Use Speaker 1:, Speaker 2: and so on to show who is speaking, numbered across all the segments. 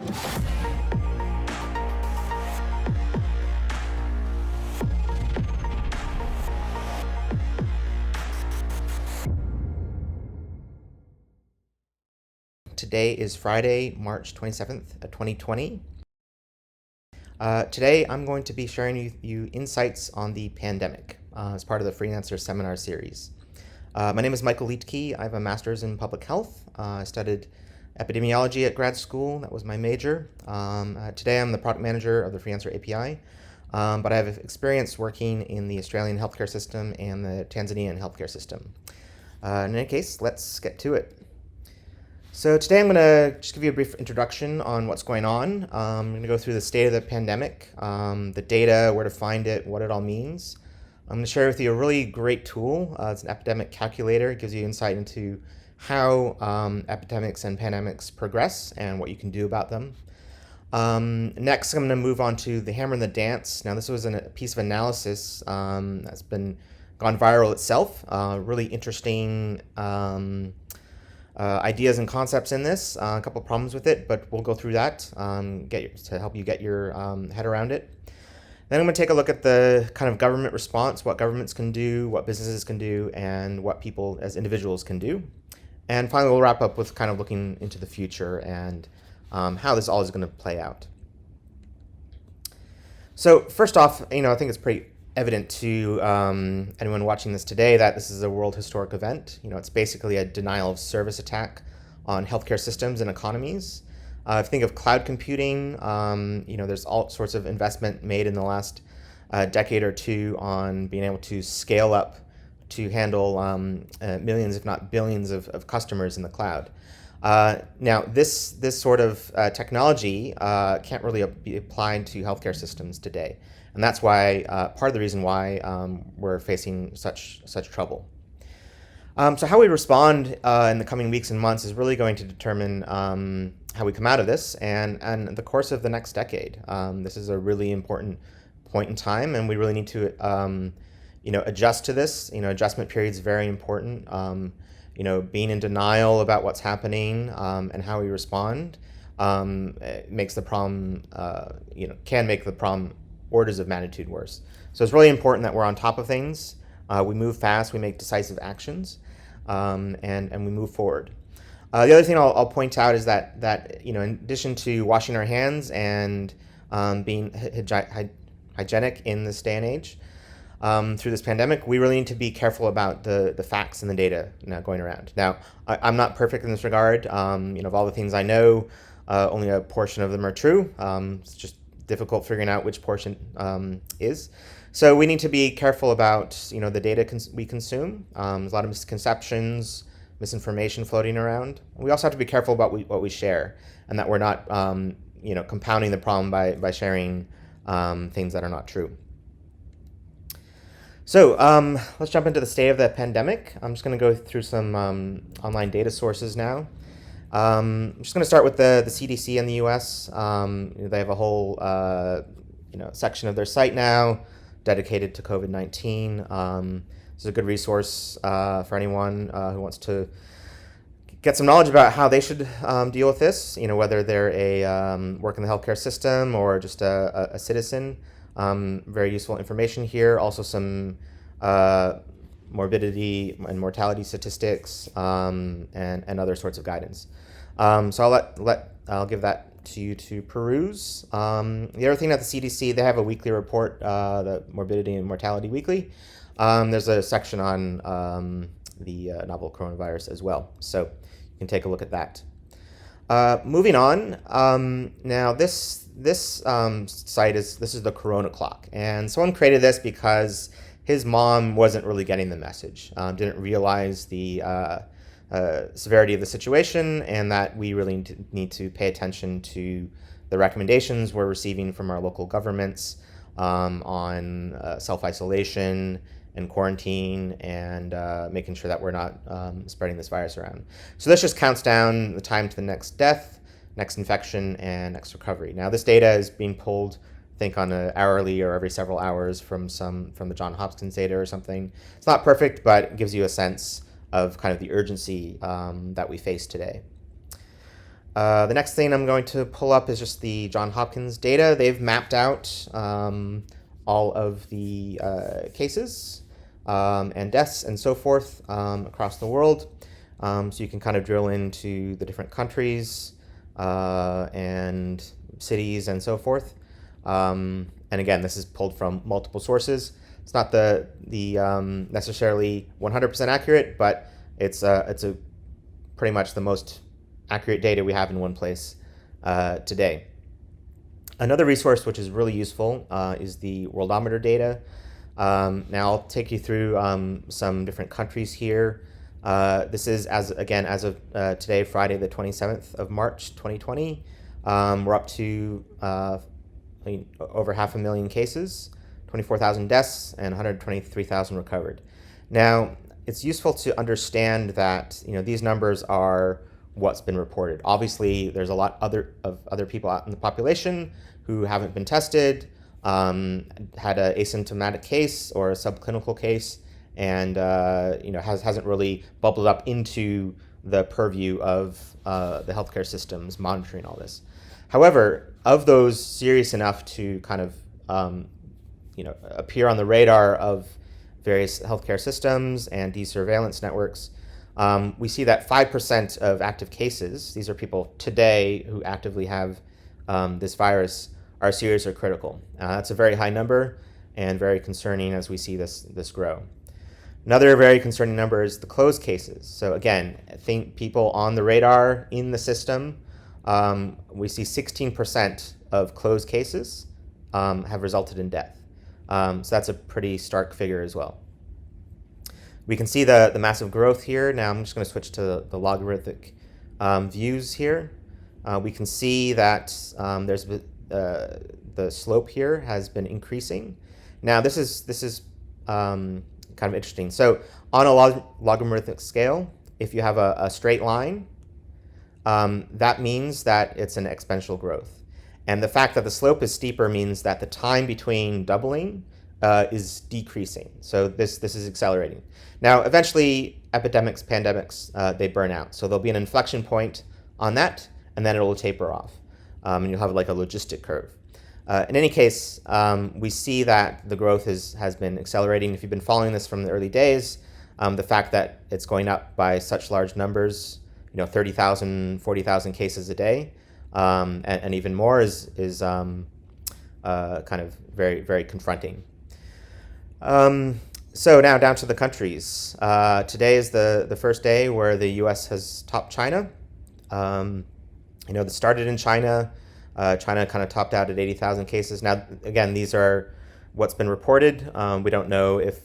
Speaker 1: Today is Friday, March 27th, 2020. Today I'm going to be sharing with you insights on the pandemic as part of the Freelancer seminar series. My name is Michael Liedtke. I have a master's in public health. I studied epidemiology at grad school. That was my major. Today I'm the product manager of the Freelancer API, but I have experience working in the Australian healthcare system and the Tanzanian healthcare system. In any case, let's get to it. So today I'm going to just give you a brief introduction on what's going on. I'm going to go through the state of the pandemic, the data, where to find it, what it all means. I'm going to share with you a really great tool. It's an epidemic calculator. It gives you insight into how epidemics and pandemics progress and what you can do about them. Next, I'm going to move on to the hammer and the dance. Now, this was a piece of analysis that's gone viral itself. Really interesting ideas and concepts in this, a couple of problems with it, but we'll go through that to help you get your head around it. Then I'm going to take a look at the kind of government response, what governments can do, what businesses can do, and what people as individuals can do. And finally, we'll wrap up with kind of looking into the future and how this all is going to play out. So first off, I think it's pretty evident to anyone watching this today that this is a world historic event. It's basically a denial of service attack on healthcare systems and economies. If you think of cloud computing, there's all sorts of investment made in the last decade or two on being able to scale up to handle millions, if not billions, of customers in the cloud. Now, this sort of technology can't really be applied to healthcare systems today. And that's why part of the reason why we're facing such trouble. So how we respond in the coming weeks and months is really going to determine how we come out of this and the course of the next decade. This is a really important point in time, and we really need to adjust to this. Adjustment period is very important. Being in denial about what's happening and how we respond makes the problem, can make the problem orders of magnitude worse. So it's really important that we're on top of things. We move fast, we make decisive actions, and we move forward. The other thing I'll point out is that in addition to washing our hands and being hygienic in this day and age, through this pandemic, we really need to be careful about the facts and the data going around. Now, I'm not perfect in this regard. Of all the things I know, only a portion of them are true. It's just difficult figuring out which portion is. So we need to be careful about the data we consume. There's a lot of misconceptions, misinformation floating around. We also have to be careful about what we share, and that we're not compounding the problem by sharing things that are not true. So let's jump into the state of the pandemic. I'm just going to go through some online data sources now. I'm just going to start with the CDC in the U.S. They have a whole section of their site now dedicated to COVID-19. This is a good resource for anyone who wants to get some knowledge about how they should deal with this. Whether they're work in the healthcare system or just a citizen. Very useful information here. Also some morbidity and mortality statistics and other sorts of guidance. So I'll give that to you to peruse. The other thing at the CDC, they have a weekly report, the Morbidity and Mortality Weekly. There's a section on the novel coronavirus as well, so you can take a look at that. Moving on, now this site is the Corona Clock, and someone created this because his mom wasn't really getting the message, didn't realize the severity of the situation, and that we really need to pay attention to the recommendations we're receiving from our local governments on self-isolation and quarantine and making sure that we're not spreading this virus around. So this just counts down the time to the next death, next infection, and next recovery. Now this data is being pulled, I think, on an hourly or every several hours from the Johns Hopkins data or something. It's not perfect, but it gives you a sense of kind of the urgency that we face today. The next thing I'm going to pull up is just the Johns Hopkins data. They've mapped out all of the cases and deaths and so forth across the world. So you can kind of drill into the different countries and cities and so forth. And again, this is pulled from multiple sources. It's not the necessarily 100% accurate, but it's a pretty much the most accurate data we have in one place today. Another resource which is really useful is the Worldometer data. Now I'll take you through some different countries here. This is as of today, Friday the 27th of March 2020. We're up to over 500,000 cases, 24,000 deaths, and 123,000 recovered. Now, it's useful to understand that these numbers are what's been reported. Obviously, there's a lot of other people out in the population who haven't been tested, had an asymptomatic case or a subclinical case, and hasn't really bubbled up into the purview of the healthcare systems monitoring all this. However, of those serious enough to kind of appear on the radar of various healthcare systems and these surveillance networks, we see that 5% of active cases, these are people today who actively have this virus, are serious or critical. That's a very high number and very concerning as we see this grow. Another very concerning number is the closed cases. So again, I think people on the radar in the system, we see 16% of closed cases have resulted in death. So that's a pretty stark figure as well. We can see the massive growth here. Now I'm just going to switch to the logarithmic views here. We can see that there's the slope here has been increasing. Now this is kind of interesting. So on a logarithmic scale, if you have a straight line, that means that it's an exponential growth. And the fact that the slope is steeper means that the time between doubling is decreasing. So this is accelerating. Now, eventually, epidemics, pandemics, they burn out. So there'll be an inflection point on that, and then it'll taper off. And you'll have like a logistic curve. In any case, we see that the growth has been accelerating. If you've been following this from the early days, the fact that it's going up by such large numbers, 30,000, 40,000 cases a day, and even more is kind of very, very confronting. So now down to the countries. Today is the first day where the U.S. has topped China. This started in China. China kind of topped out at 80,000 cases. Now, again, these are what's been reported. We don't know if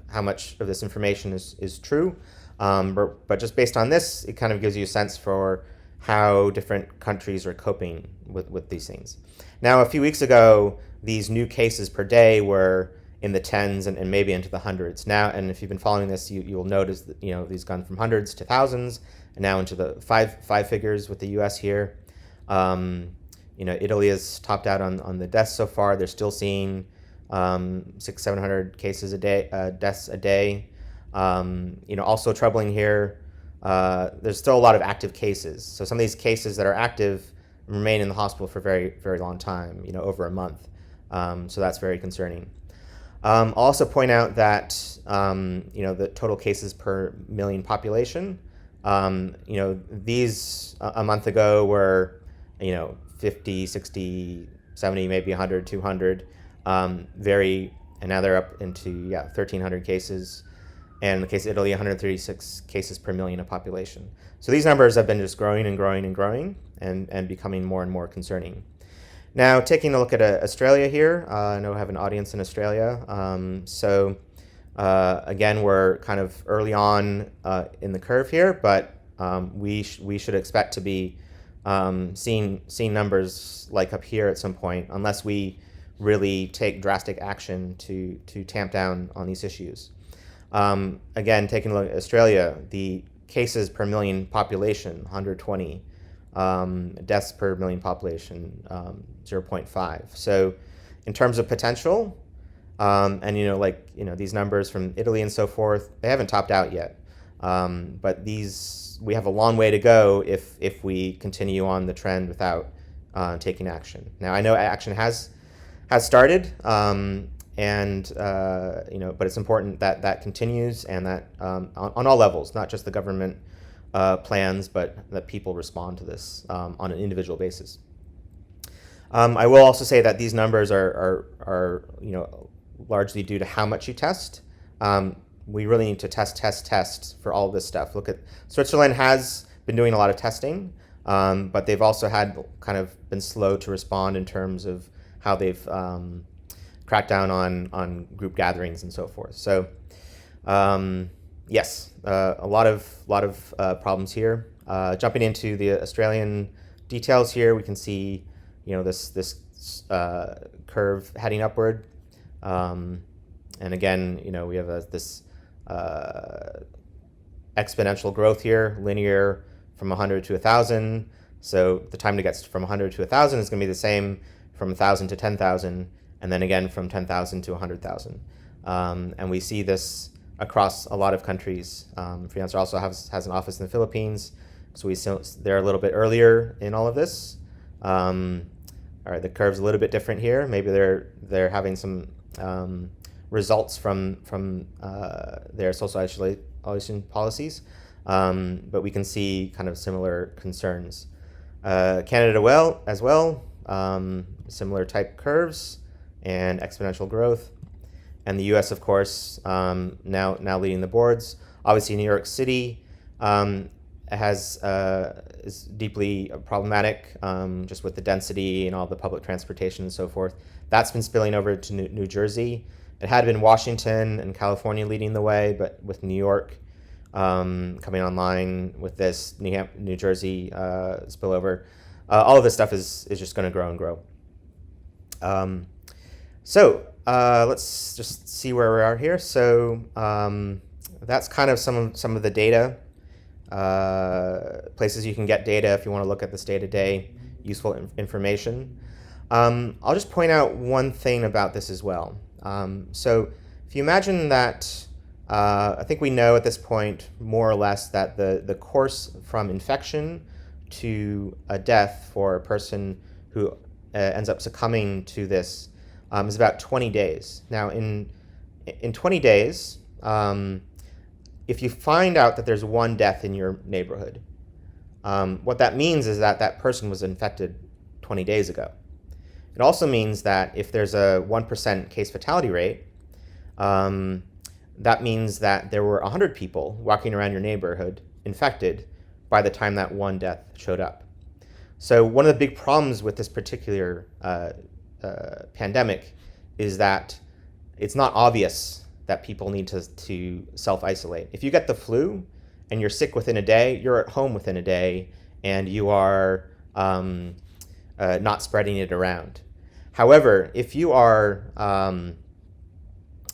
Speaker 1: how much of this information is true. But just based on this, it kind of gives you a sense for how different countries are coping with these things. Now, a few weeks ago, these new cases per day were in the tens and maybe into the hundreds. Now, and if you've been following this, you'll notice that these gone from hundreds to thousands, and now into the five figures with the U.S. here. Italy has topped out on the deaths so far. They're still seeing 600-700 cases a day, deaths a day. Also troubling here, there's still a lot of active cases. So some of these cases that are active remain in the hospital for very, very long time, over a month. So that's very concerning. I'll also point out that, the total cases per million population, these a month ago were, 50, 60, 70, maybe 100, 200, and now they're up into 1,300 cases. And in the case of Italy, 136 cases per million of population. So these numbers have been just growing and growing and growing and becoming more and more concerning. Now, taking a look at Australia here, I know I have an audience in Australia. Again, we're kind of early on in the curve here, but we should expect to be seeing numbers like up here at some point, unless we really take drastic action to tamp down on these issues. Again, taking a look at Australia, the cases per million population, 120. Deaths per million population, 0.5. So in terms of potential, these numbers from Italy and so forth, they haven't topped out yet. But we have a long way to go if we continue on the trend without taking action. Now, I know action has started, but it's important that that continues, and that on all levels, not just the government plans, but that people respond to this on an individual basis. I will also say that these numbers are largely due to how much you test. We really need to test for all of this stuff. Look at Switzerland has been doing a lot of testing, but they've also had kind of been slow to respond in terms of how they've cracked down on group gatherings and so forth. So yes, a lot of problems here. Jumping into the Australian details here, we can see this curve heading upward, and again we have this exponential growth here, linear from 100 to 1,000. So the time to get from 100 to 1,000 is going to be the same from 1,000 to 10,000, and then again from 10,000 to 100,000. And we see this across a lot of countries. Freelancer also has an office in the Philippines, so they're a little bit earlier in all of this. All right, the curve's a little bit different here. Maybe they're having some results from their social isolation policies, but we can see kind of similar concerns. Canada as well, similar type curves and exponential growth, and the U.S. of course now leading the boards. Obviously, New York City is deeply problematic, just with the density and all the public transportation and so forth. That's been spilling over to New Jersey. It had been Washington and California leading the way, but with New York coming online with this New Jersey spillover, all of this stuff is just going to grow and grow. So let's just see where we are here. So that's kind of some of the data. Places you can get data if you want to look at this day-to-day useful information. I'll just point out one thing about this as well. So if you imagine that, I think we know at this point more or less that the course from infection to a death for a person who ends up succumbing to this is about 20 days. Now in 20 days, if you find out that there's one death in your neighborhood, what that means is that that person was infected 20 days ago. It also means that if there's a 1% case fatality rate, that means that there were 100 people walking around your neighborhood infected by the time that one death showed up. So one of the big problems with this particular pandemic is that it's not obvious that people need to self-isolate. If you get the flu and you're sick within a day, you're at home within a day, and you are not spreading it around. However, if you are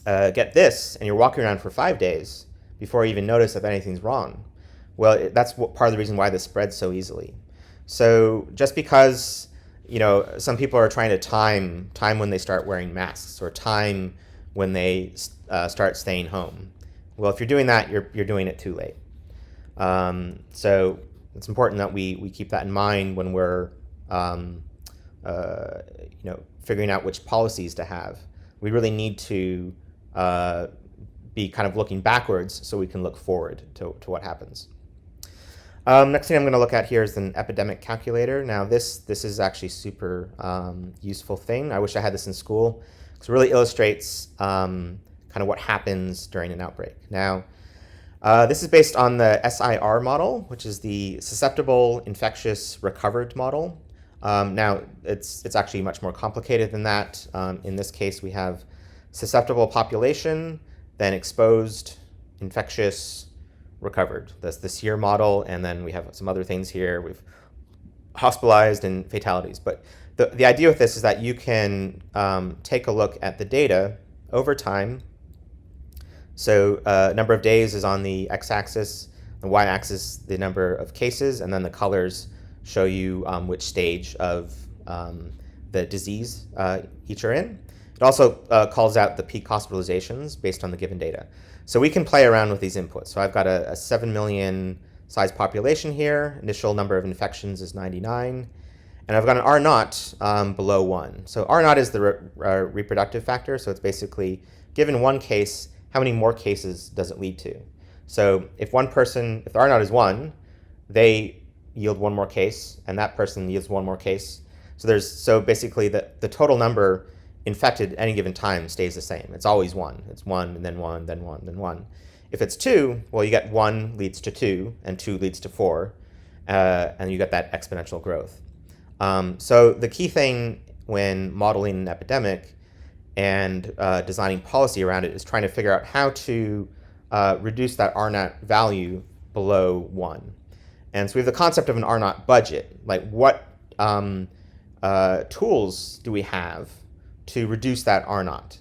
Speaker 1: get this and you're walking around for 5 days before you even notice that anything's wrong, well, that's part of the reason why this spreads so easily. So just because some people are trying to time when they start wearing masks, or time when they start staying home, well, if you're doing that, you're doing it too late. So it's important that we keep that in mind when we're figuring out which policies to have. We really need to be kind of looking backwards so we can look forward to what happens. Next thing I'm going to look at here is an epidemic calculator. Now this is actually super useful thing. I wish I had this in school, because it really illustrates kind of what happens during an outbreak. Now this is based on the SIR model, which is the susceptible, infectious, recovered model. Now it's actually much more complicated than that. In this case, we have susceptible population, then exposed, infectious, recovered. That's the SIR model, and then we have some other things here. We've hospitalized and fatalities. But the idea with this is that you can take a look at the data over time. So number of days is on the x-axis, the y-axis the number of cases, and then the colors show you which stage of the disease each are in. It also calls out the peak hospitalizations based on the given data. So we can play around with these inputs. So I've got a 7 million size population here. Initial number of infections is 99. And I've got an R naught below 1. So R naught is the reproductive factor. So it's basically, given one case, how many more cases does it lead to? So if the R naught is 1, they yield one more case, and that person yields one more case. So basically the total number infected at any given time stays the same. It's always 1. It's 1, and then 1, then 1, then 1. If it's 2, well, you get 1 leads to 2, and 2 leads to 4, and you get that exponential growth. So the key thing when modeling an epidemic and designing policy around it is trying to figure out how to reduce that R naught value below 1. And so we have the concept of an R naught budget. Like, what tools do we have to reduce that R naught?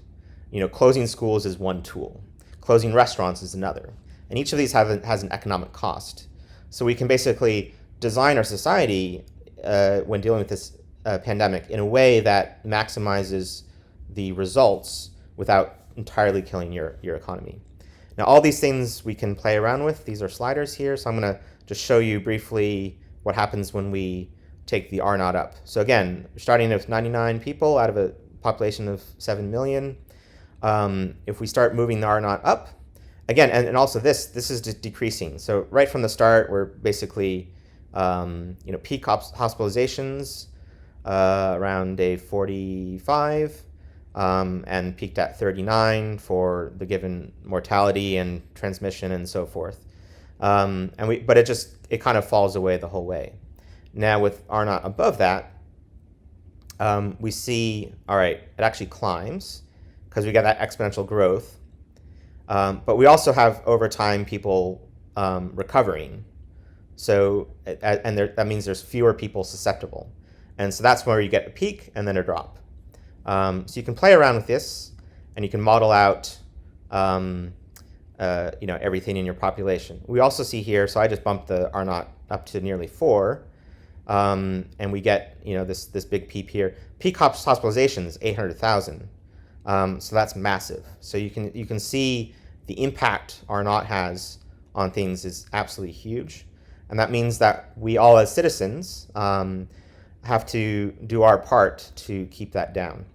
Speaker 1: Closing schools is one tool. Closing restaurants is another. And each of these has an economic cost. So we can basically design our society when dealing with this pandemic in a way that maximizes the results without entirely killing your economy. Now, all these things we can play around with. These are sliders here, so I'm going to just show you briefly what happens when we take the R naught up. So again, we're starting with 99 people out of a population of 7 million. If we start moving the R naught up, again, and also this is just decreasing. So right from the start, we're basically, peak hospitalizations around day 45, and peaked at 39 for the given mortality and transmission and so forth. But it kind of falls away the whole way. Now with R naught above that, we see, all right, it actually climbs because we got that exponential growth. But we also have over time people recovering. So that means there's fewer people susceptible. And so that's where you get a peak and then a drop. So you can play around with this, and you can model out everything in your population. We also see here, so I just bumped the R naught up to nearly 4, and we get this big peak here. Peak hospitalizations 800,000, so that's massive. So you can see the impact R naught has on things is absolutely huge, and that means that we all as citizens have to do our part to keep that down.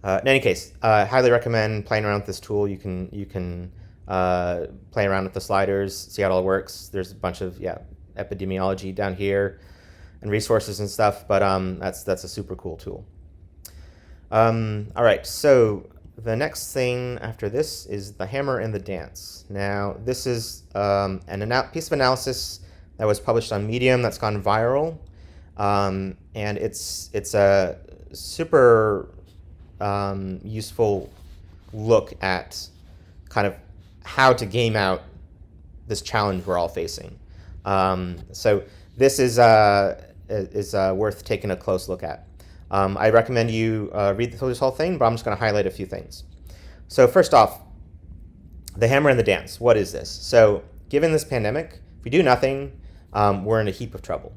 Speaker 1: In any case, I highly recommend playing around with this tool. You can play around with the sliders, see how it all works. There's a bunch of epidemiology down here and resources and stuff, but that's a super cool tool. All right, so the next thing after this is the hammer and the dance. Now, this is a piece of analysis that was published on Medium that's gone viral, and it's a super useful look at kind of how to game out this challenge we're all facing. So this is worth taking a close look at. I recommend you read through this whole thing, but I'm just going to highlight a few things. So first off, the hammer and the dance. What is this? So given this pandemic, if we do nothing, we're in a heap of trouble.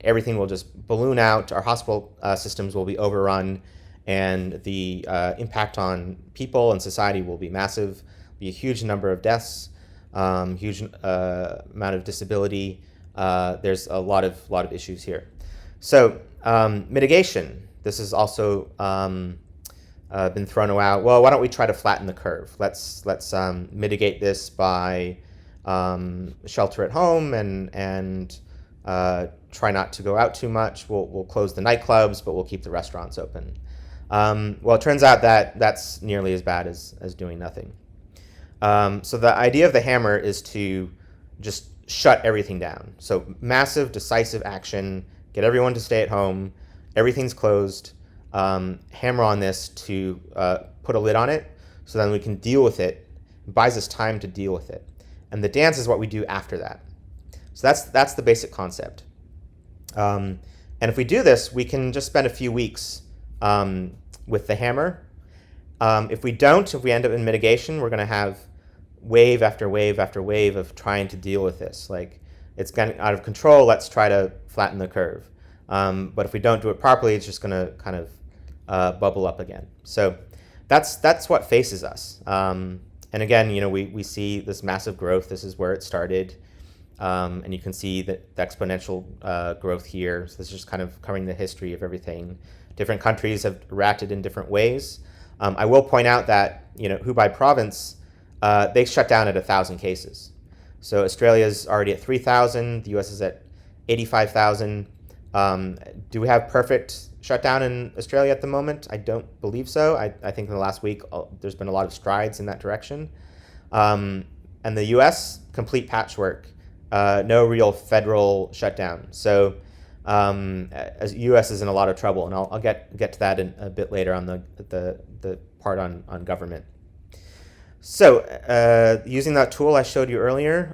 Speaker 1: Everything will just balloon out. Our hospital systems will be overrun, and the impact on people and society will be massive. Be a huge number of deaths, huge amount of disability. There's a lot of issues here. So mitigation. This has also been thrown out. Well, why don't we try to flatten the curve? Let's mitigate this by shelter at home and try not to go out too much. We'll close the nightclubs, but we'll keep the restaurants open. Well, it turns out that that's nearly as bad as doing nothing. So the idea of the hammer is to just shut everything down. So massive, decisive action, get everyone to stay at home, everything's closed, hammer on this to put a lid on it so then we can deal with it. It buys us time to deal with it. And the dance is what we do after that. So that's the basic concept. And if we do this, we can just spend a few weeks with the hammer. If we end up in mitigation, we're going to have wave after wave after wave of trying to deal with this. Like, it's getting out of control, let's try to flatten the curve. But if we don't do it properly, it's just going to kind of bubble up again. So that's what faces us. And again, we see this massive growth. This is where it started. And you can see the exponential growth here. So this is just kind of covering the history of everything. Different countries have reacted in different ways. I will point out that, Hubei province, they shut down at 1,000 cases. So Australia's already at 3,000. The US is at 85,000. Do we have perfect shutdown in Australia at the moment? I don't believe so. I think in the last week, there's been a lot of strides in that direction. And the US, complete patchwork. No real federal shutdown. So as US is in a lot of trouble, and I'll get to that in a bit later on the part on government. So using that tool I showed you earlier,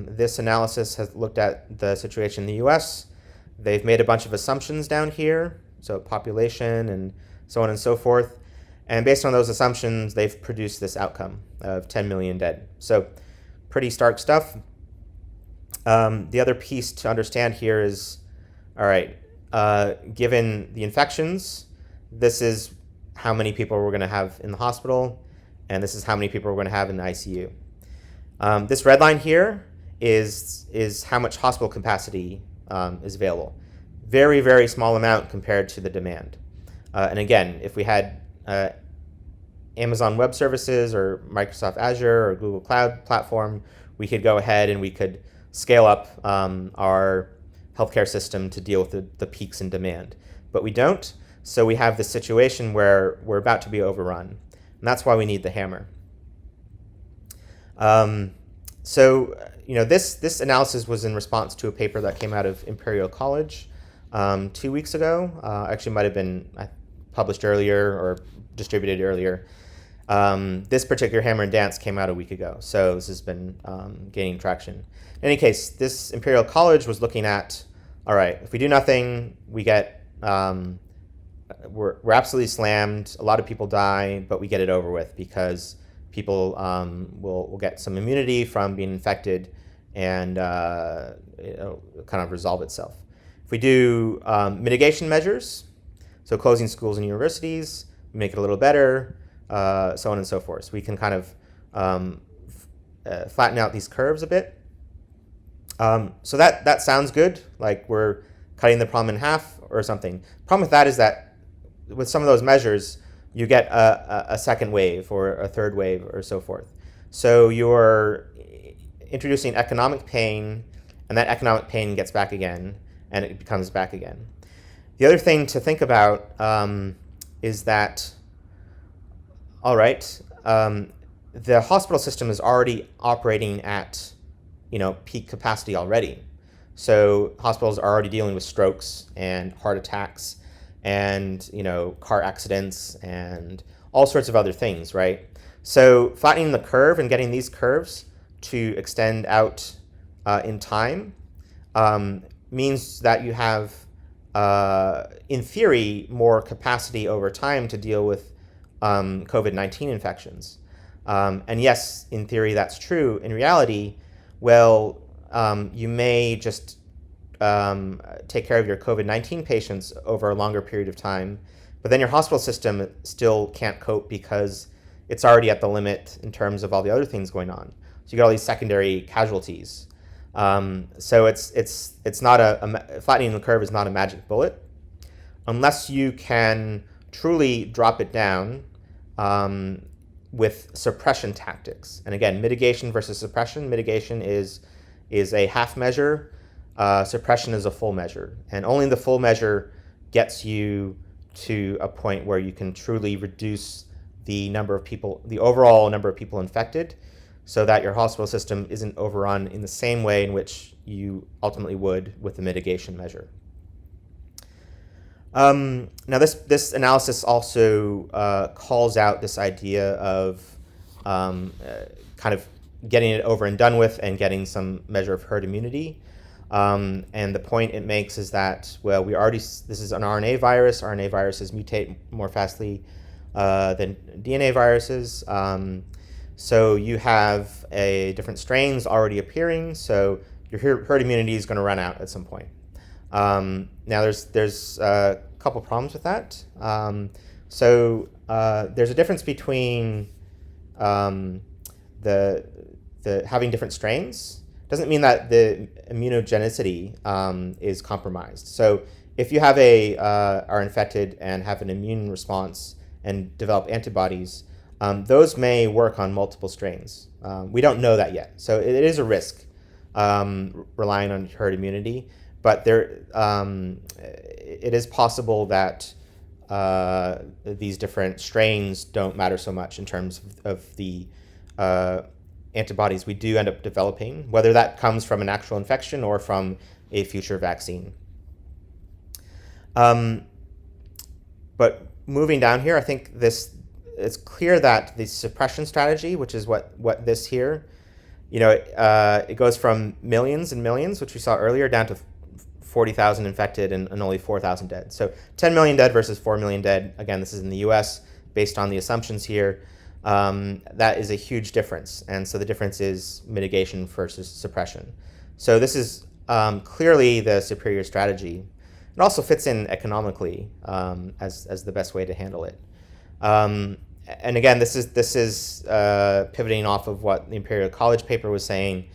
Speaker 1: this analysis has looked at the situation in the US. They've made a bunch of assumptions down here, so population and so on and so forth. And based on those assumptions, they've produced this outcome of 10 million dead. So pretty stark stuff. The other piece to understand here is, all right, given the infections, this is how many people we're going to have in the hospital, and this is how many people we're going to have in the ICU. This red line here is how much hospital capacity is available. Very, very small amount compared to the demand. And again, if we had Amazon Web Services or Microsoft Azure or Google Cloud Platform, we could go ahead and we could scale up our healthcare system to deal with the peaks in demand. But we don't, so we have this situation where we're about to be overrun. And that's why we need the hammer. This analysis was in response to a paper that came out of Imperial College 2 weeks ago. Actually might have been published earlier or distributed earlier. This particular hammer and dance came out a week ago, so this has been gaining traction. In any case, this Imperial College was looking at, all right, if we do nothing, we get, we're absolutely slammed, a lot of people die, but we get it over with because people will get some immunity from being infected and it'll kind of resolve itself. If we do mitigation measures, so closing schools and universities, make it a little better, so on and so forth. So we can kind of flatten out these curves a bit. So that sounds good, like we're cutting the problem in half or something. The problem with that is that with some of those measures, you get a second wave or a third wave or so forth. So you're introducing economic pain, and that economic pain gets back again, and it becomes back again. The other thing to think about is that, all right, the hospital system is already operating at, peak capacity already. So hospitals are already dealing with strokes and heart attacks and, car accidents and all sorts of other things, right? So flattening the curve and getting these curves to extend out in time means that you have, in theory, more capacity over time to deal with COVID-19 infections. And yes, in theory, that's true. In reality, well, you may just take care of your COVID-19 patients over a longer period of time, but then your hospital system still can't cope because it's already at the limit in terms of all the other things going on. So you got all these secondary casualties. So it's not flattening the curve is not a magic bullet, unless you can truly drop it down with suppression tactics. And again, mitigation versus suppression. Mitigation is a half measure. Suppression is a full measure. And only the full measure gets you to a point where you can truly reduce the number of people, the overall number of people infected, so that your hospital system isn't overrun in the same way in which you ultimately would with the mitigation measure. Now, this analysis also calls out this idea of kind of getting it over and done with and getting some measure of herd immunity. And the point it makes is that, well, this is an RNA virus. RNA viruses mutate more fastly than DNA viruses. So you have different strains already appearing. So your herd immunity is going to run out at some point. Now there's a couple problems with that. There's a difference between the having different strains doesn't mean that the immunogenicity is compromised. So if you are infected and have an immune response and develop antibodies, those may work on multiple strains. We don't know that yet, so it is a risk relying on herd immunity. But it is possible that these different strains don't matter so much in terms of the antibodies we do end up developing, whether that comes from an actual infection or from a future vaccine. But moving down here, I think it's clear that the suppression strategy, which is what this here, it goes from millions and millions, which we saw earlier, down to 40,000 infected and only 4,000 dead. So 10 million dead versus 4 million dead. Again, this is in the US based on the assumptions here. That is a huge difference. And so the difference is mitigation versus suppression. So this is clearly the superior strategy. It also fits in economically as the best way to handle it. And again, this is pivoting off of what the Imperial College paper was saying,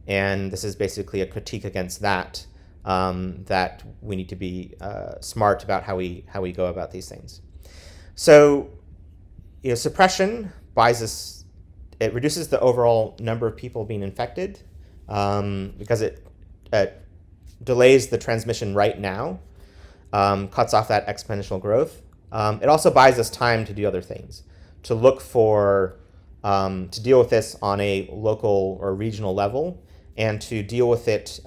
Speaker 1: and this is basically a critique against that. That we need to be smart about how we go about these things. So, suppression it reduces the overall number of people being infected because it delays the transmission right now, cuts off that exponential growth. It also buys us time to do other things, to look for, to deal with this on a local or regional level, and to deal with it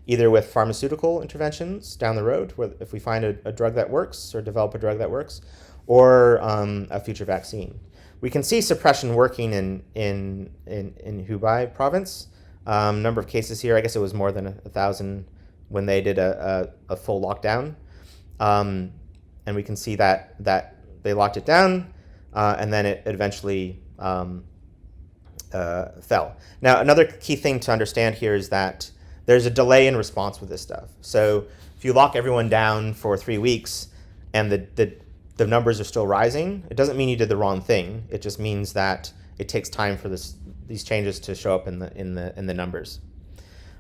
Speaker 1: either with pharmaceutical interventions down the road, where if we find a drug that works or develop a drug that works, or a future vaccine. We can see suppression working in Hubei province. Number of cases here, I guess it was more than 1,000 when they did a full lockdown. And we can see that they locked it down, and then it eventually fell. Now, another key thing to understand here is that there's a delay in response with this stuff. So if you lock everyone down for 3 weeks and the numbers are still rising, it doesn't mean you did the wrong thing. It just means that it takes time for these changes to show up in the numbers.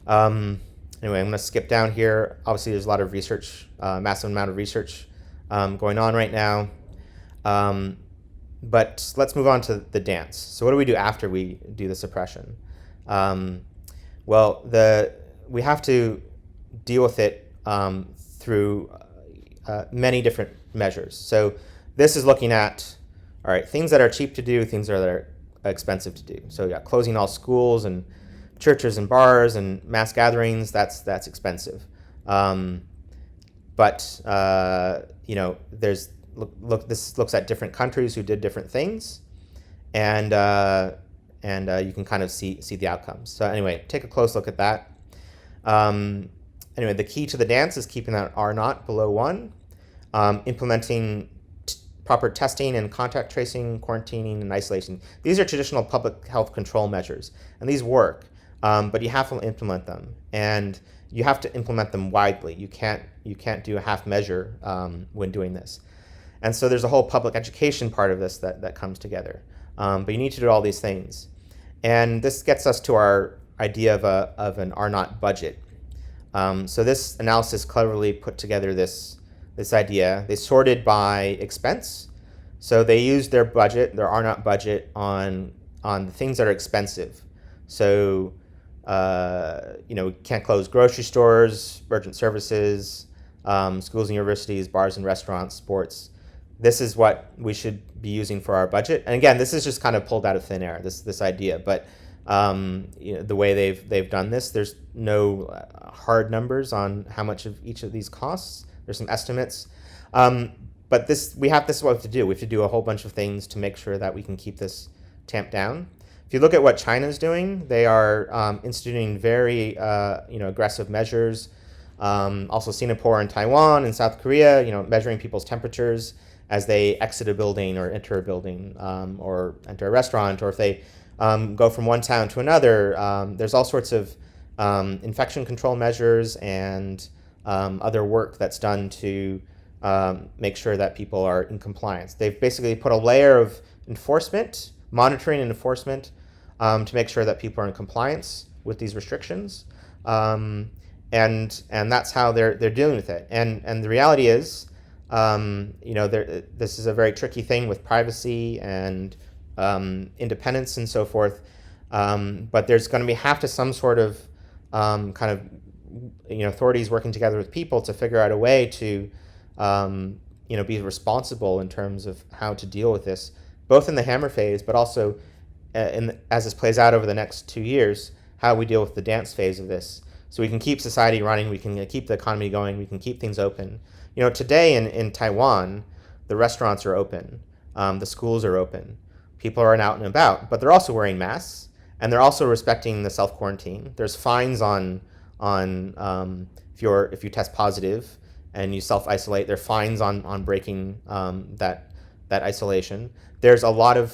Speaker 1: Anyway, I'm going to skip down here. Obviously, there's a lot of research, massive amount of research going on right now. But let's move on to the dance. So what do we do after we do the suppression? Well, we have to deal with it through many different measures. So this is looking at, all right, things that are cheap to do, things that are expensive to do. So yeah, closing all schools and churches and bars and mass gatherings, that's expensive. But this looks at different countries who did different things, and you can kind of see the outcomes. So anyway, take a close look at that. Anyway, the key to the dance is keeping that R0 below 1, implementing proper testing and contact tracing, quarantining, and isolation. These are traditional public health control measures, and these work, but you have to implement them, and you have to implement them widely. You can't do a half measure when doing this. And so there's a whole public education part of this that comes together. But you need to do all these things. And this gets us to our idea of an R0 budget. So this analysis cleverly put together this idea. They sorted by expense. So they used their budget, their R0 budget, on the things that are expensive. So we can't close grocery stores, urgent services, schools and universities, bars and restaurants, sports. This is what we should be using for our budget. And again, this is just kind of pulled out of thin air, this idea. But the way they've done this, there's no hard numbers on how much of each of these costs. There's some estimates. But this is what we have to do. We have to do a whole bunch of things to make sure that we can keep this tamped down. If you look at what China's doing, they are instituting very aggressive measures. Also Singapore and Taiwan and South Korea, measuring people's temperatures as they exit a building or enter a building or enter a restaurant, or if they go from one town to another. There's all sorts of infection control measures and other work that's done to make sure that people are in compliance. They've basically put a layer of enforcement monitoring and enforcement to make sure that people are in compliance with these restrictions. And that's how they're dealing with it. And the reality is, this is a very tricky thing with privacy and independence and so forth. But there's going to have to some sort of kind of authorities working together with people to figure out a way to be responsible in terms of how to deal with this, both in the hammer phase, but also as this plays out over the next 2 years, how we deal with the dance phase of this. So we can keep society running, we can keep the economy going, we can keep things open. Today in Taiwan, the restaurants are open, the schools are open, people are out and about, but they're also wearing masks, and they're also respecting the self-quarantine. There's fines on if you test positive and you self-isolate. There are fines on breaking that isolation. There's a lot of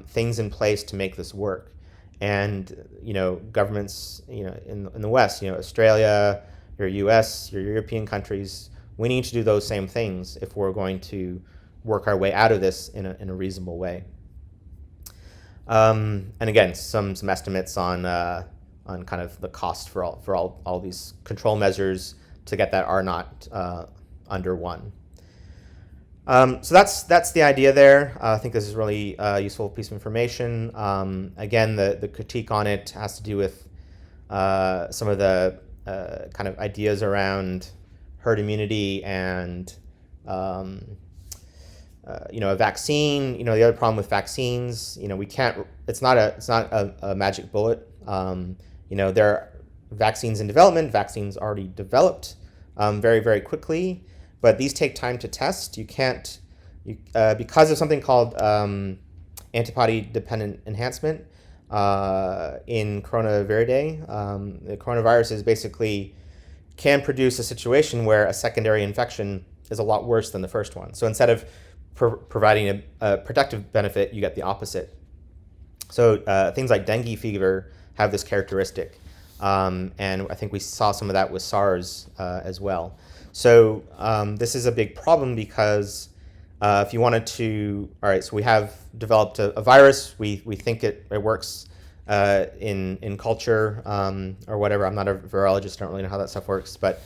Speaker 1: things in place to make this work. And governments in the West, Australia, your U.S., your European countries, we need to do those same things if we're going to work our way out of this in a reasonable way. And again, some estimates on kind of the cost for all these control measures to get that R naught under 1. So that's the idea there. I think this is a really useful piece of information. Again, the critique on it has to do with some of the kind of ideas around herd immunity and a vaccine. The other problem with vaccines, we can't. It's not a magic bullet. There are vaccines in development. Vaccines already developed very, very quickly. But these take time to test. You can't, because of something called antibody-dependent enhancement in coronaviridae. The coronavirus basically can produce a situation where a secondary infection is a lot worse than the first one. So instead of providing a protective benefit, you get the opposite. So things like dengue fever have this characteristic. And I think we saw some of that with SARS as well. So this is a big problem because if you wanted to, all right, so we have developed a virus. We think it works in culture or whatever. I'm not a virologist. I don't really know how that stuff works. But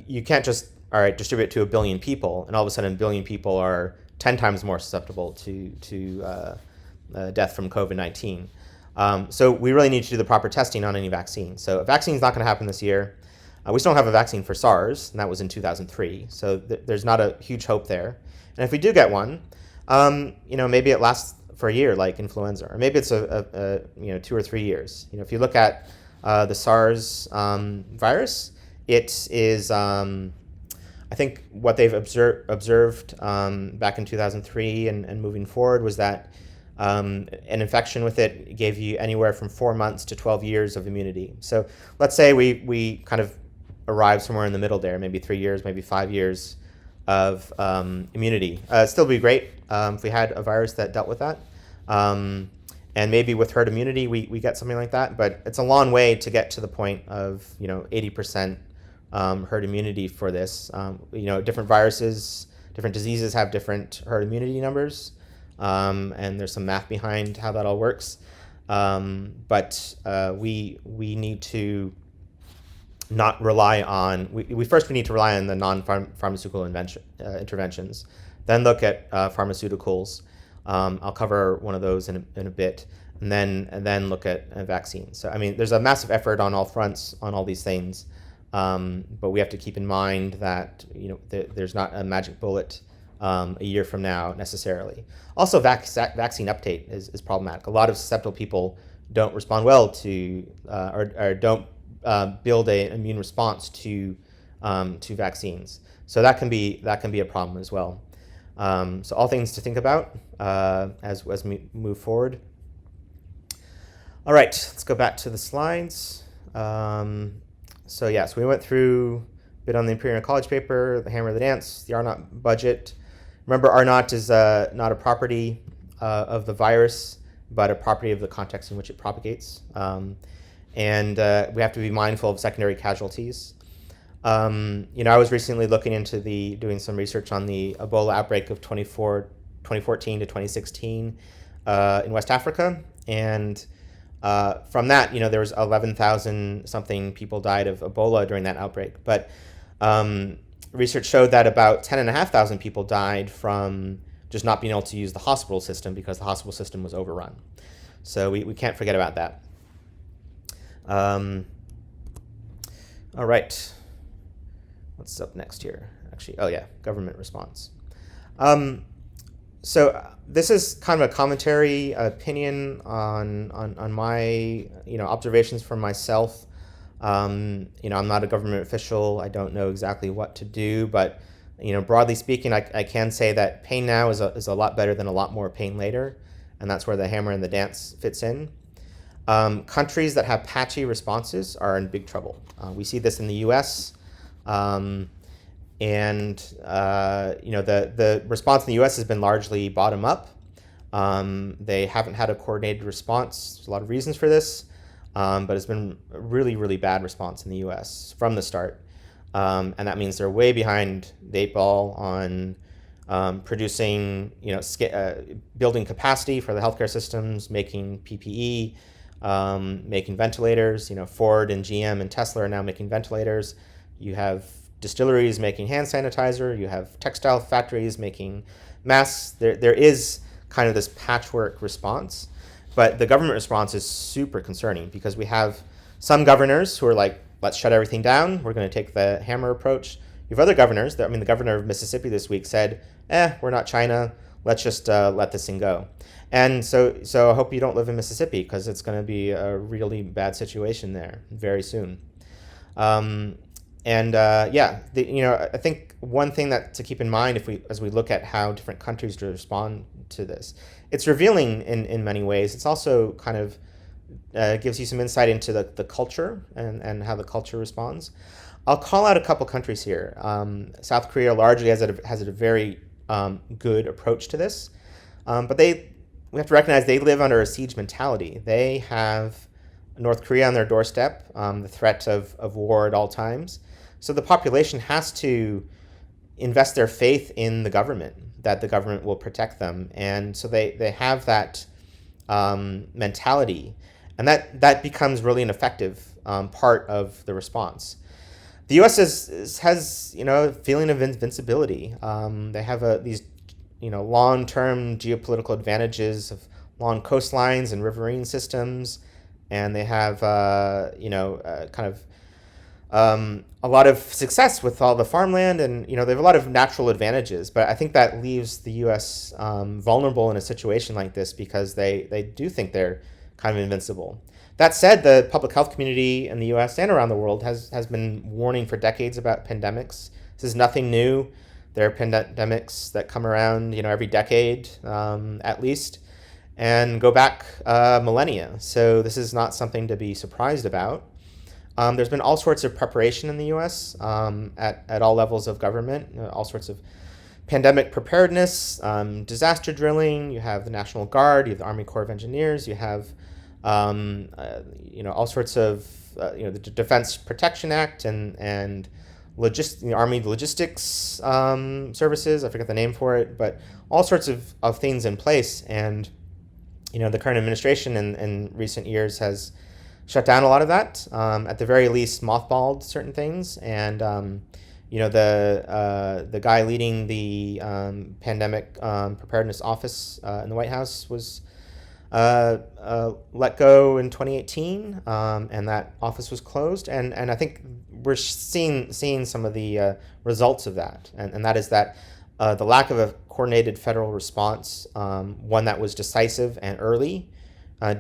Speaker 1: you can't just, all right, distribute it to 1 billion people, and all of a sudden 1 billion people are 10 times more susceptible to death from COVID-19. So we really need to do the proper testing on any vaccine. So a vaccine is not going to happen this year. We still don't have a vaccine for SARS, and that was in 2003. So there's not a huge hope there. And if we do get one, maybe it lasts for a year, like influenza, or maybe it's 2 or 3 years. If you look at the SARS virus, it is, I think, what they've observed back in 2003 and moving forward was that an infection with it gave you anywhere from 4 months to 12 years of immunity. So let's say we kind of arrive somewhere in the middle there, maybe 3 years, maybe 5 years of immunity. It'd still be great if we had a virus that dealt with that. And maybe with herd immunity, we get something like that. But it's a long way to get to the point of 80% herd immunity for this. Different viruses, different diseases have different herd immunity numbers. And there's some math behind how that all works. But we need to not rely on, we first need to rely on the non-pharmaceutical interventions, then look at pharmaceuticals. I'll cover one of those in a bit, and then look at vaccines. So I mean, there's a massive effort on all fronts on all these things, but we have to keep in mind that there's not a magic bullet a year from now necessarily. Also, vaccine uptake is problematic. A lot of susceptible people don't respond well to or don't build an immune response to vaccines. So that can be a problem as well. So all things to think about as we move forward. All right, let's go back to the slides. So we went through a bit on the Imperial College paper, the hammer of the dance, the R naught budget. Remember, R naught is not a property of the virus, but a property of the context in which it propagates. And we have to be mindful of secondary casualties. I was recently looking into doing some research on the Ebola outbreak of 2014 2014 to 2016 in West Africa. And from that, there was 11,000 something people died of Ebola during that outbreak. But research showed that about 10,500 people died from just not being able to use the hospital system because the hospital system was overrun. So we can't forget about that. All right. What's up next here? Actually, oh yeah, government response. So this is kind of a commentary opinion on my observations from myself. I'm not a government official. I don't know exactly what to do, but broadly speaking, I can say that pain now is a lot better than a lot more pain later, and that's where the hammer and the dance fits in. Countries that have patchy responses are in big trouble. We see this in the U.S. The response in the U.S. has been largely bottom up. They haven't had a coordinated response. There's a lot of reasons for this, but it's been a really, really bad response in the U.S. from the start. And that means they're way behind the 8 ball on producing, building capacity for the healthcare systems, making PPE, making ventilators. Ford and GM and Tesla are now making ventilators. You have distilleries making hand sanitizer. You have textile factories making masks. There is kind of this patchwork response, but the government response is super concerning because we have some governors who are like, let's shut everything down. We're going to take the hammer approach. You have other governors. The governor of Mississippi this week said, we're not China. Let's just let this thing go. And so I hope you don't live in Mississippi because it's going to be a really bad situation there very soon. I think one thing that to keep in mind as we look at how different countries respond to this, it's revealing in many ways. It's also kind of gives you some insight into the culture and how the culture responds. I'll call out a couple countries here. South Korea largely has a very good approach to this, but we have to recognize they live under a siege mentality. They have North Korea on their doorstep, the threat of war at all times. So the population has to invest their faith in the government, that the government will protect them. And so they have that mentality. And that becomes really an effective part of the response. The U.S. has a feeling of invincibility. They have these long-term geopolitical advantages of long coastlines and riverine systems, and they have a lot of success with all the farmland, and they have a lot of natural advantages. But I think that leaves the U.S. Vulnerable in a situation like this because they do think they're kind of invincible. That said, the public health community in the U.S. and around the world has been warning for decades about pandemics. This is nothing new. There are pandemics that come around, every decade at least, and go back millennia. So this is not something to be surprised about. There's been all sorts of preparation in the U.S. At all levels of government, all sorts of pandemic preparedness, disaster drilling. You have the National Guard, you have the Army Corps of Engineers, you have all sorts of the Defense Protection Act and Army Logistics Services. I forget the name for it, but all sorts of things in place. And the current administration in recent years has shut down a lot of that. At the very least, mothballed certain things. And the guy leading the pandemic preparedness office in the White House was let go in 2018, and that office was closed. And I think we're seeing some of the results of that, and that is that the lack of a coordinated federal response, one that was decisive and early.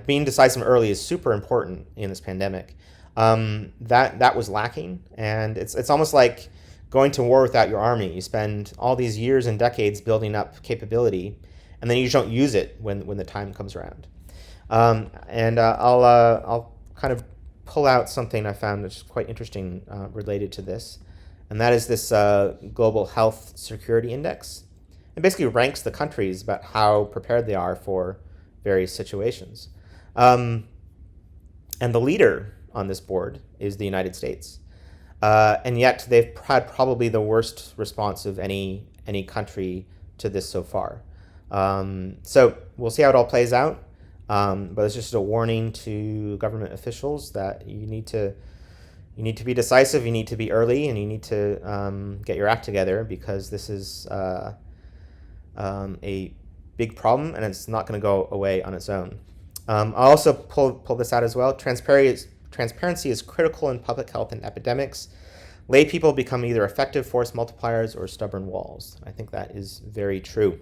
Speaker 1: Being decisive early is super important in this pandemic. That was lacking, and it's almost like going to war without your army. You spend all these years and decades building up capability, and then you just don't use it when the time comes around. I'll kind of pull out something I found that's quite interesting related to this, and that is this Global Health Security Index. It basically ranks the countries about how prepared they are for various situations. And the leader on this board is the United States. And yet they've had probably the worst response of any country to this so far. So we'll see how it all plays out. But it's just a warning to government officials that you need to be decisive, you need to be early, and you need to get your act together, because this is a big problem, and it's not going to go away on its own. I'll also pull this out as well. Transparency is critical in public health and epidemics. Lay people become either effective force multipliers or stubborn walls. I think that is very true.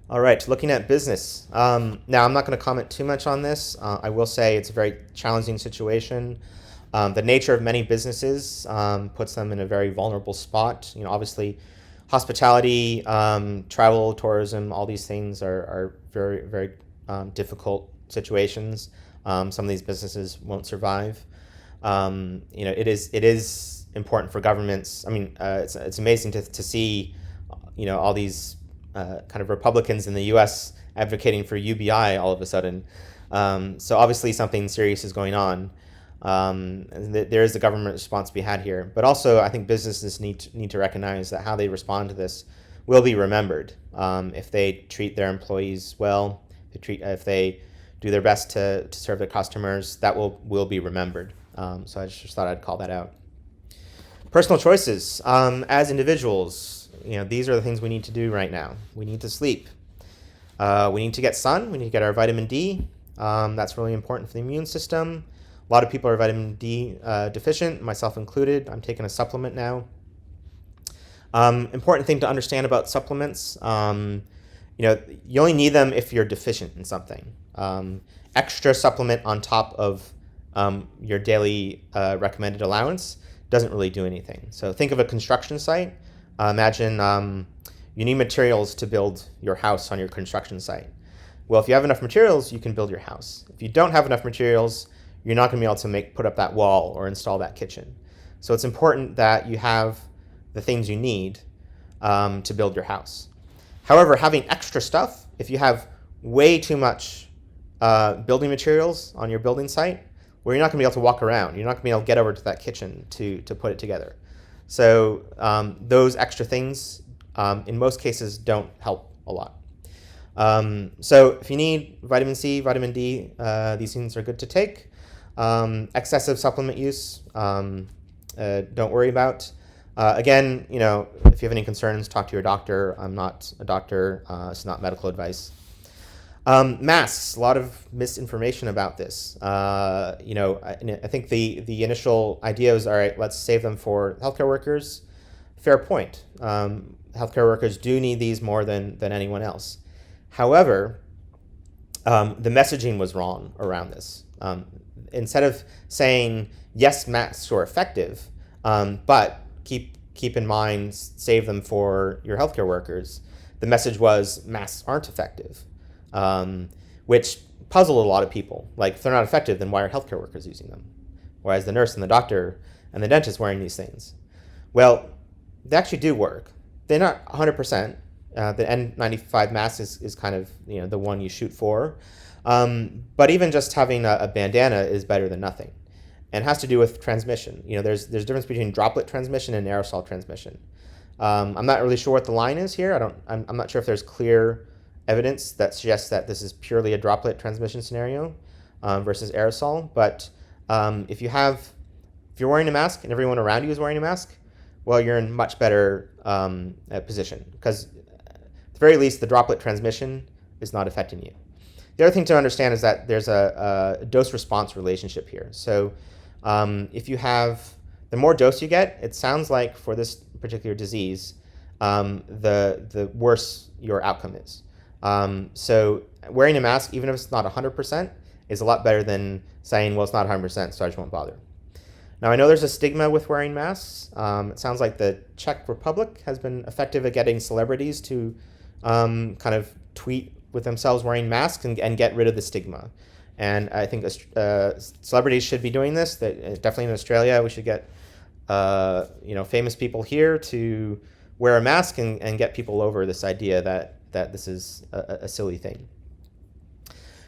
Speaker 1: All right, looking at business. Now, I'm not going to comment too much on this. I will say it's a very challenging situation. The nature of many businesses puts them in a very vulnerable spot. Obviously, hospitality, travel, tourism, all these things are very, very difficult situations. Some of these businesses won't survive. It is important for governments. I mean, it's amazing to see, all these kind of Republicans in the U.S. advocating for UBI all of a sudden. So obviously something serious is going on. There is a government response to be had here, but also I think businesses need to recognize that how they respond to this will be remembered. If they treat their employees well, if they do their best to serve their customers, that will be remembered. So I just thought I'd call that out. Personal choices. As individuals, these are the things we need to do right now. We need to sleep. We need to get sun. We need to get our vitamin D. That's really important for the immune system. A lot of people are vitamin D deficient, myself included. I'm taking a supplement now. Important thing to understand about supplements, you only need them if you're deficient in something. Extra supplement on top of your daily recommended allowance doesn't really do anything. So think of a construction site. Imagine you need materials to build your house on your construction site. Well, if you have enough materials, you can build your house. If you don't have enough materials, you're not going to be able to put up that wall or install that kitchen. So it's important that you have the things you need to build your house. However, having extra stuff, if you have way too much building materials on your building site, well, you're not going to be able to walk around. You're not going to be able to get over to that kitchen to put it together. So those extra things, in most cases, don't help a lot. So if you need vitamin C, vitamin D, these things are good to take. Excessive supplement use, don't worry about. Again, if you have any concerns, talk to your doctor. I'm not a doctor. It's not medical advice. Masks, a lot of misinformation about this. I think the initial idea was, all right, let's save them for healthcare workers. Fair point. Healthcare workers do need these more than anyone else. However, the messaging was wrong around this. Instead of saying, yes, masks are effective, but keep in mind, save them for your healthcare workers, the message was masks aren't effective, which puzzled a lot of people. Like, if they're not effective, then why are healthcare workers using them? Why is the nurse and the doctor and the dentist wearing these things? Well, they actually do work. They're not 100%. The N95 mask is kind of the one you shoot for. But even just having a bandana is better than nothing, and has to do with transmission. There's a difference between droplet transmission and aerosol transmission. I'm not really sure what the line is here. I'm not sure if there's clear evidence that suggests that this is purely a droplet transmission scenario versus aerosol. But if you're wearing a mask and everyone around you is wearing a mask, well, you're in much better position, because at the very least, the droplet transmission is not affecting you. The other thing to understand is that there's a dose-response relationship here. So if you have, the more dose you get, it sounds like for this particular disease, the worse your outcome is. So wearing a mask, even if it's not 100%, is a lot better than saying, well, it's not 100%, so I just won't bother. Now, I know there's a stigma with wearing masks. It sounds like the Czech Republic has been effective at getting celebrities to kind of tweet with themselves wearing masks and get rid of the stigma. And I think celebrities should be doing this. Definitely in Australia, we should get famous people here to wear a mask and get people over this idea that this is a silly thing.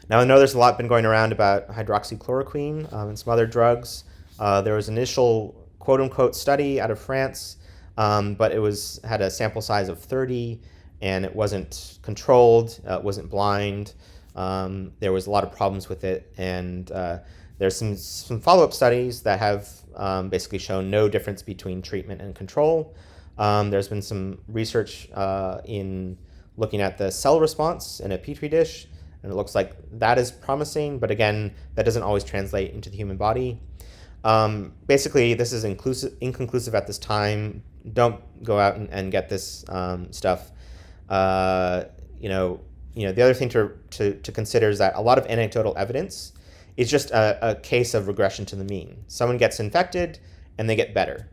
Speaker 1: Now, I know there's a lot been going around about hydroxychloroquine and some other drugs. There was an initial quote-unquote study out of France, but it had a sample size of 30, and it wasn't controlled, it wasn't blind. There was a lot of problems with it, and there's some follow-up studies that have basically shown no difference between treatment and control. There's been some research in looking at the cell response in a petri dish, and it looks like that is promising, but again, that doesn't always translate into the human body. Basically, this is inconclusive at this time. Don't go out and get this stuff. The other thing to consider is that a lot of anecdotal evidence is just a case of regression to the mean. Someone gets infected and they get better.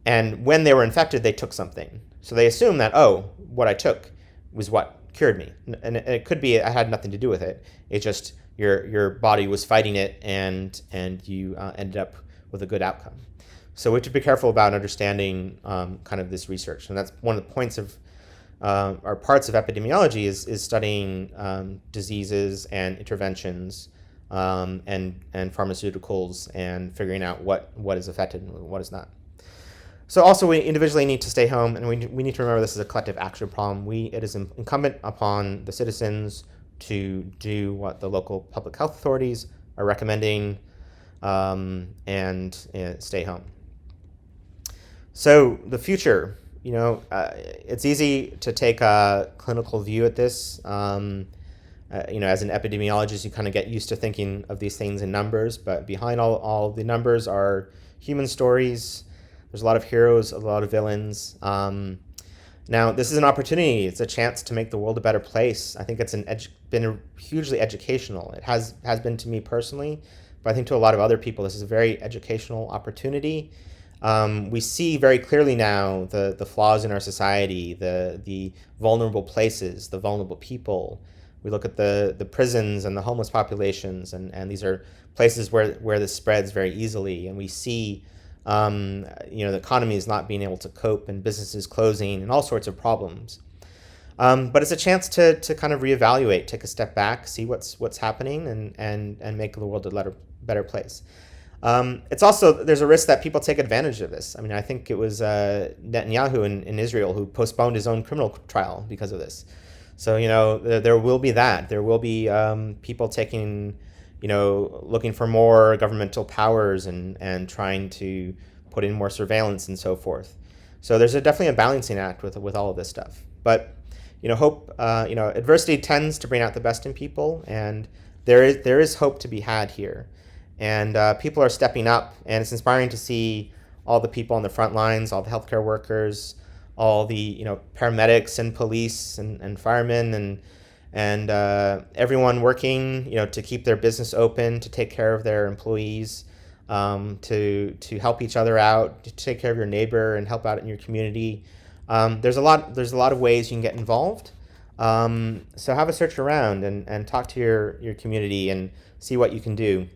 Speaker 1: And when they were infected, they took something. So they assume that, oh, what I took was what cured me. And it could be I had nothing to do with it. It's just your body was fighting it, and you ended up with a good outcome. So we have to be careful about understanding kind of this research. And that's one of the points of or parts of epidemiology is studying diseases and interventions and pharmaceuticals, and figuring out what is affected and what is not. So also we individually need to stay home, and we need to remember this is a collective action problem. It is incumbent upon the citizens to do what the local public health authorities are recommending, and stay home. So the future, it's easy to take a clinical view at this. As an epidemiologist, you kind of get used to thinking of these things in numbers, but behind all the numbers are human stories. There's a lot of heroes, a lot of villains. Now, this is an opportunity. It's a chance to make the world a better place. I think it's been hugely educational. It has been to me personally, but I think to a lot of other people, this is a very educational opportunity. We see very clearly now the flaws in our society, the vulnerable places, the vulnerable people. We look at the prisons and the homeless populations, and these are places where this spreads very easily. And we see the economy is not being able to cope, and businesses closing, and all sorts of problems. But it's a chance to kind of reevaluate, take a step back, see what's happening, and make the world a better place. It's also, there's a risk that people take advantage of this. I mean, I think it was Netanyahu in Israel who postponed his own criminal trial because of this. So, there will be that. There will be people taking, looking for more governmental powers and trying to put in more surveillance and so forth. So there's definitely a balancing act with all of this stuff. But, hope, adversity tends to bring out the best in people, and there is hope to be had here. And people are stepping up, and it's inspiring to see all the people on the front lines, all the healthcare workers, all the paramedics and police and firemen and everyone working to keep their business open, to take care of their employees, to help each other out, to take care of your neighbor and help out in your community. There's a lot of ways you can get involved. So have a search around and talk to your community and see what you can do.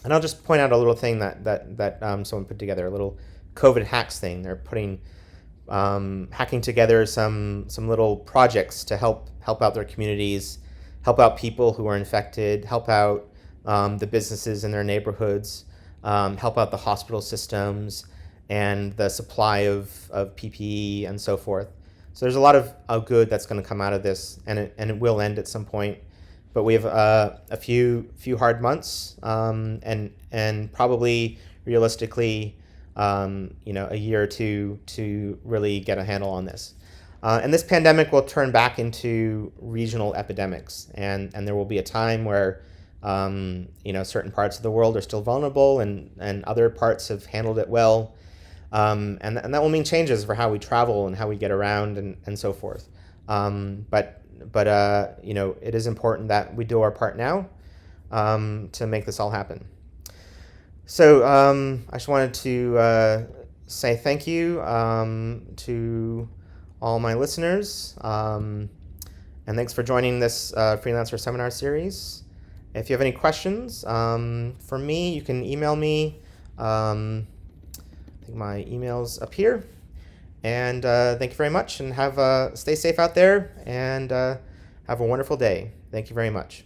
Speaker 1: And I'll just point out a little thing that someone put together, a little COVID hacks thing. They're hacking together some little projects to help out their communities, help out people who are infected, help out the businesses in their neighborhoods, help out the hospital systems and the supply of PPE and so forth. So there's a lot of good that's going to come out of this, and it will end at some point. But we have a few hard months, and probably realistically, a year or two to really get a handle on this. And this pandemic will turn back into regional epidemics, and there will be a time where certain parts of the world are still vulnerable, and other parts have handled it well, and that will mean changes for how we travel and how we get around and so forth. But it is important that we do our part now to make this all happen. So I just wanted to say thank you to all my listeners, and thanks for joining this Freelancer seminar series. If you have any questions for me, you can email me. I think my email's up here. And thank you very much, and stay safe out there, and have a wonderful day. Thank you very much.